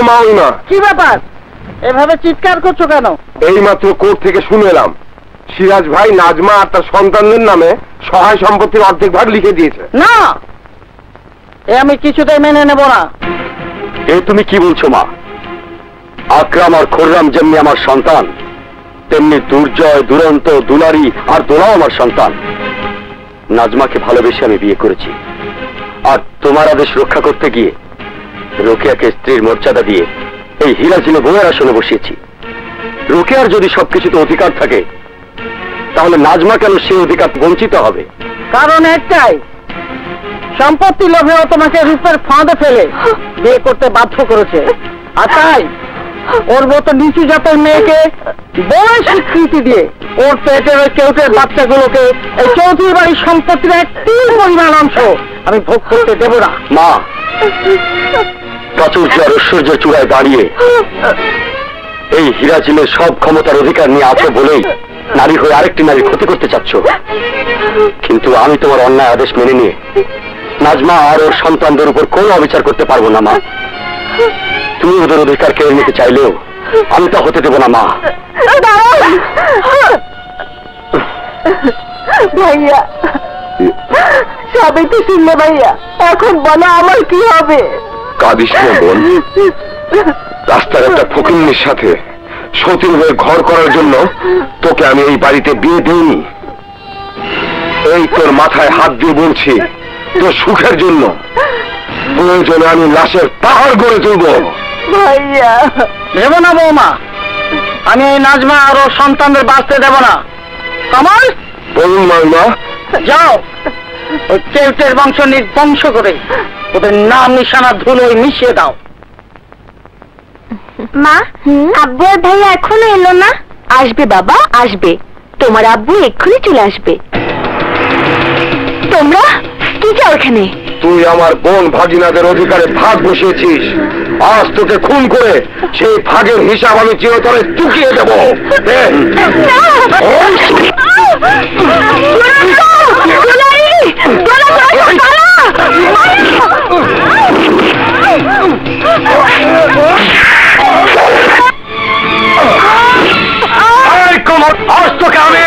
মাউনা, কি ব্যাপার, এভাবে চিৎকার করছো কেন? এইমাত্র কোর্ট থেকে শুনে এলাম সিরাজ ভাই নাজমা আর তার সন্তানদের নামে সহায় সম্পত্তির অর্ধেক ভাগ লিখে দিয়েছে। না, এ আমি কিছুতেই মেনে নেব না। এ তুমি কি বলছো মা? আকরাম আর খোররাম যেমনি আমার সন্তান, তেমনি দুর্জয়, দুরন্ত, দুলারি আর দোলাও আমার সন্তান। নাজমাকে ভালোবেসে আমি বিয়ে করেছি, আর তোমার আদেশ রক্ষা করতে গিয়ে রোকেয়াকে স্ত্রীর মর্যাদা দিয়ে এই হীরাঝিলে বউয়ের আসনে বসিয়েছি। রোকেয়ার যদি সবকিছুতে অধিকার থাকে, তাহলে নাজমা কেন সে অধিকার বঞ্চিত হবে? কারণ একটাই, সম্পত্তি লোভেও তোমাকে রূপের ফাঁদে ফেলে বিয়ে করতে বাধ্য করেছে। আর তাই ওর মতো নিচু জাতের মেয়েকে বড় স্বীকৃতি দিয়ে ওর পেটের ওই কেউটের বাচ্চাগুলোকে এই চৌধুরী বাড়ির সম্পত্তির একটি পরিমাণ অংশ আমি ভোগ করতে দেব না। মা, প্রাচুর্য আর ঐশ্বর্যের চূড়ায় দাঁড়িয়ে এই হীরাঝিলের সব ক্ষমতার অধিকার নিয়ে আছো বলেই নারী হয়ে আরেকটি নারীর ক্ষতি করতে চাচ্ছ। কিন্তু আমি তোমার অন্যায় আদেশ মেনে নিয়ে নাজমা আর ওর সন্তানদের উপর কোনো অবিচার করতে পারবো না মা। তুমি ওদের অধিকার কেড়ে নিতে চাইলেও আমি তা হতে দেব না মা। ভাইয়া, সবই তো শুনলে ভাইয়া, এখন বলো আমার কি হবে? কাঁদিস না বোন, রাস্তার একটা ফকিন্নির সাথে সতীন হয়ে ঘর করার জন্য তোকে আমি এই বাড়িতে বিয়ে দিইনি। এই তোর মাথায় হাত দিয়ে বলছি, তোর সুখের জন্য প্রয়োজনে আমি লাশের পাহাড় গড়ে তুলব। ভাইয়া, দেব না বৌমা, আমি এই নাজমা আর ওর সন্তানদের বাঁচতে দেব না। আমার বলুন মাইমা, যাও ওই কেউটের বংশ নির্বংশ করে ওদের নাম নিশানা ধুলোয় মিশিয়ে দাও। মা, আব্বু আর ভাইয়া এখনো এলো না? আসবে বাবা, আসবে। তোমার আব্বু এক্ষুনি চলে আসবে। তোমরা কি চাও এখানে? তুই আমার বোন ভাগিনাদের অধিকারে ভাগ বসিয়েছিস, আজ তোকে খুন করে সেই ভাগের হিসাব আমি চিরতরে চুকিয়ে দেব। আজ তোকে আমি